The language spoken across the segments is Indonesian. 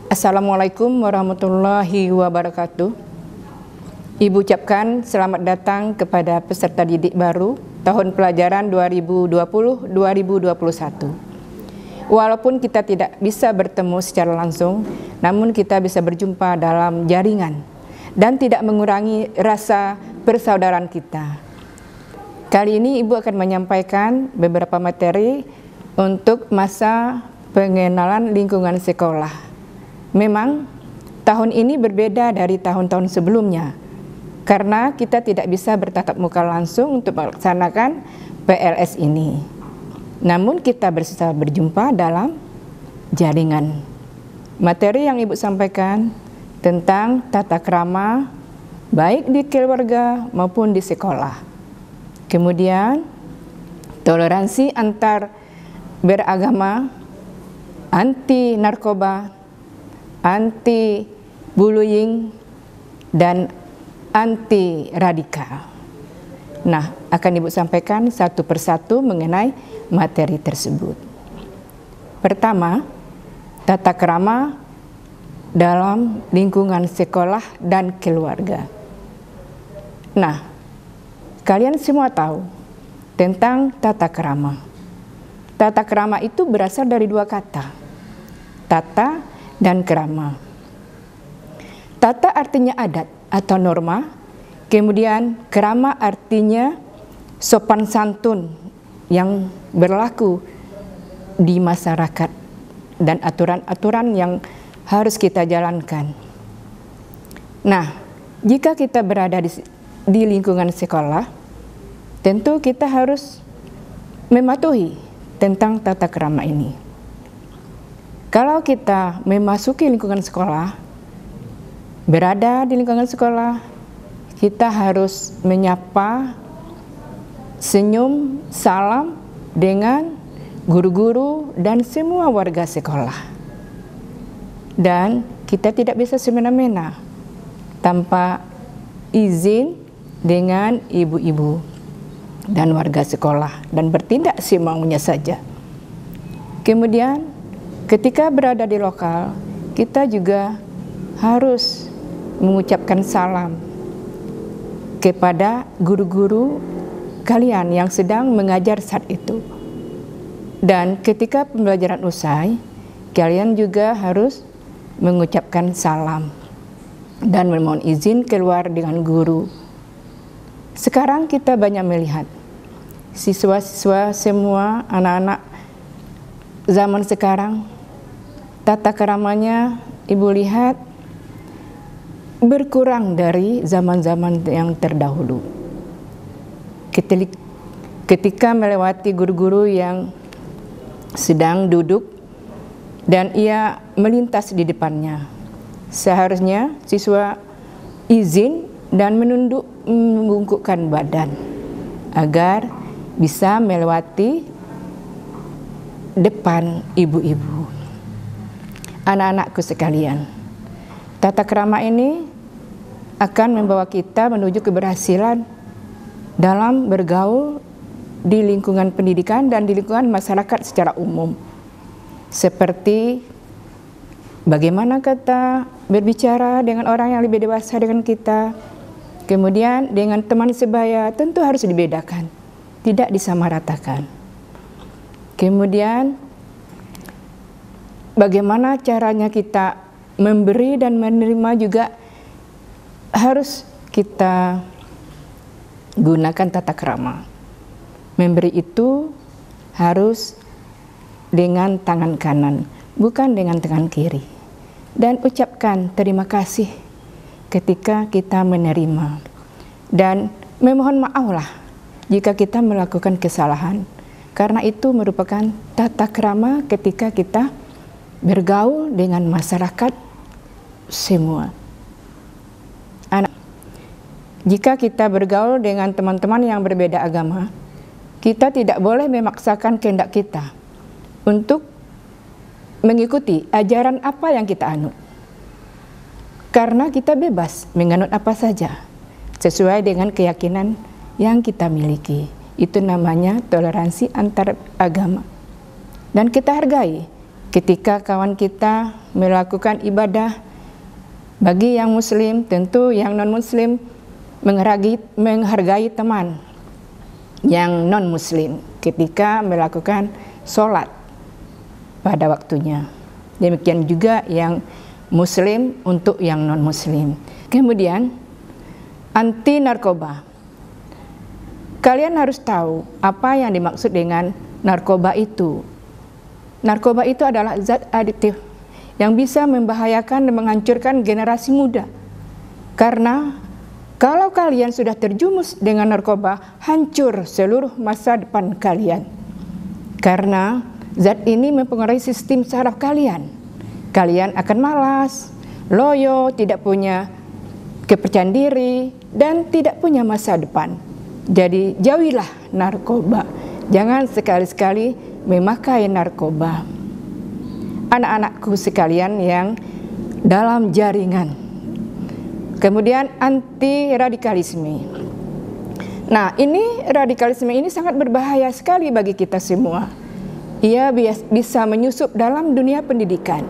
Assalamualaikum warahmatullahi wabarakatuh. Ibu ucapkan selamat datang kepada peserta didik baru tahun pelajaran 2020-2021. Walaupun kita tidak bisa bertemu secara langsung, namun kita bisa berjumpa dalam jaringan dan tidak mengurangi rasa persaudaraan kita. Kali ini Ibu akan menyampaikan beberapa materi untuk masa pengenalan lingkungan sekolah. Memang tahun ini berbeda dari tahun-tahun sebelumnya karena kita tidak bisa bertatap muka langsung untuk melaksanakan PLS ini. Namun kita bisa berjumpa dalam jaringan. Materi yang Ibu sampaikan tentang tata krama baik di keluarga maupun di sekolah. Kemudian toleransi antar beragama, anti narkoba, anti bullying, dan anti radikal. Nah, akan Ibu sampaikan satu persatu mengenai materi tersebut. Pertama, tata krama dalam lingkungan sekolah dan keluarga. Nah, kalian semua tahu tentang tata krama. Tata krama itu berasal dari dua kata, tata dan krama. Tata artinya adat atau norma, kemudian krama artinya sopan santun yang berlaku di masyarakat dan aturan-aturan yang harus kita jalankan. Nah, jika kita berada di lingkungan sekolah, tentu kita harus mematuhi tentang tata krama ini. Kalau kita memasuki lingkungan sekolah, berada di lingkungan sekolah, kita harus menyapa, senyum, salam dengan guru-guru dan semua warga sekolah. Dan kita tidak bisa semena-mena tanpa izin dengan ibu-ibu dan warga sekolah dan bertindak semaunya saja. Kemudian ketika berada di lokal, kita juga harus mengucapkan salam kepada guru-guru kalian yang sedang mengajar saat itu. Dan ketika pembelajaran usai, kalian juga harus mengucapkan salam dan memohon izin keluar dengan guru. Sekarang kita banyak melihat siswa-siswa semua, anak-anak zaman sekarang, tata kramanya Ibu lihat berkurang dari zaman-zaman yang terdahulu. Ketika melewati guru-guru yang sedang duduk dan ia melintas di depannya, seharusnya siswa izin dan menunduk membungkukkan badan agar bisa melewati depan ibu-ibu. Anak-anakku sekalian, tata krama ini akan membawa kita menuju keberhasilan dalam bergaul di lingkungan pendidikan dan di lingkungan masyarakat secara umum. Seperti bagaimana kita berbicara dengan orang yang lebih dewasa dengan kita, kemudian dengan teman sebaya tentu harus dibedakan, tidak disamaratakan. Kemudian bagaimana caranya kita memberi dan menerima juga harus kita gunakan tata krama. Memberi itu harus dengan tangan kanan, bukan dengan tangan kiri. Dan ucapkan terima kasih ketika kita menerima. Dan memohon maaflah jika kita melakukan kesalahan. Karena itu merupakan tata krama ketika kita bergaul dengan masyarakat semua. Jika kita bergaul dengan teman-teman yang berbeda agama, kita tidak boleh memaksakan kehendak kita untuk mengikuti ajaran apa yang kita anut. Karena kita bebas menganut apa saja sesuai dengan keyakinan yang kita miliki. Itu namanya toleransi antar agama. Dan kita hargai ketika kawan kita melakukan ibadah. Bagi yang muslim, tentu yang non-muslim menghargai teman yang non-muslim ketika melakukan sholat pada waktunya. Demikian juga yang muslim untuk yang non-muslim. Kemudian, anti narkoba. Kalian harus tahu apa yang dimaksud dengan narkoba itu. Narkoba itu adalah zat adiktif yang bisa membahayakan dan menghancurkan generasi muda. Karena kalau kalian sudah terjumus dengan narkoba, hancur seluruh masa depan kalian. Karena zat ini mempengaruhi sistem saraf kalian. Kalian akan malas, loyo, tidak punya kepercayaan diri, dan tidak punya masa depan. Jadi jauhilah narkoba. Jangan sekali-sekali memakai narkoba. Anak-anakku sekalian yang dalam jaringan. Kemudian anti radikalisme. Nah, ini radikalisme ini sangat berbahaya sekali bagi kita semua. Ia bisa menyusup dalam dunia pendidikan.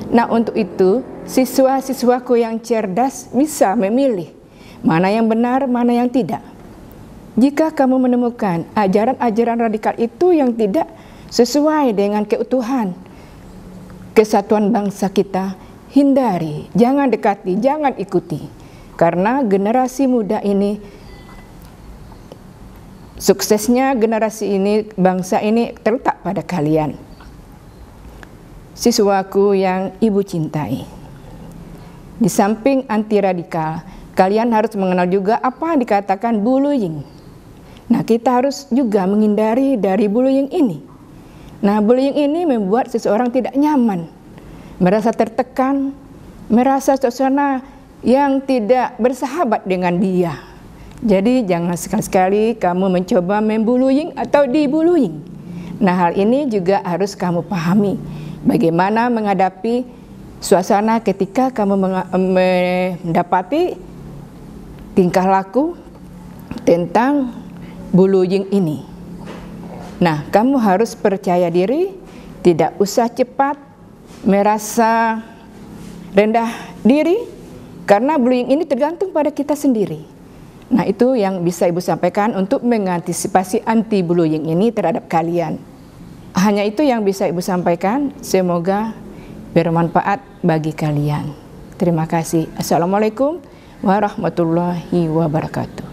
Nah, untuk itu siswa-siswaku yang cerdas bisa memilih mana yang benar, mana yang tidak. Jika kamu menemukan ajaran-ajaran radikal itu yang tidak sesuai dengan keutuhan kesatuan bangsa kita, hindari, jangan dekati, jangan ikuti. Karena generasi muda ini, suksesnya generasi ini, bangsa ini terletak pada kalian. Siswaku yang ibu cintai. Di samping anti radikal, kalian harus mengenal juga apa yang dikatakan bullying. Nah, kita harus juga menghindari dari bullying ini. Nah, bullying ini membuat seseorang tidak nyaman, merasa tertekan, merasa suasana yang tidak bersahabat dengan dia. Jadi jangan sekali-sekali kamu mencoba membullying atau dibullying. Nah, hal ini juga harus kamu pahami. Bagaimana menghadapi suasana ketika kamu mendapati tingkah laku tentang bullying ini. Nah, kamu harus percaya diri, tidak usah cepat merasa rendah diri, karena bullying ini tergantung pada kita sendiri. Nah, itu yang bisa Ibu sampaikan untuk mengantisipasi anti bullying ini terhadap kalian. Hanya itu yang bisa Ibu sampaikan, semoga bermanfaat bagi kalian. Terima kasih. Assalamualaikum warahmatullahi wabarakatuh.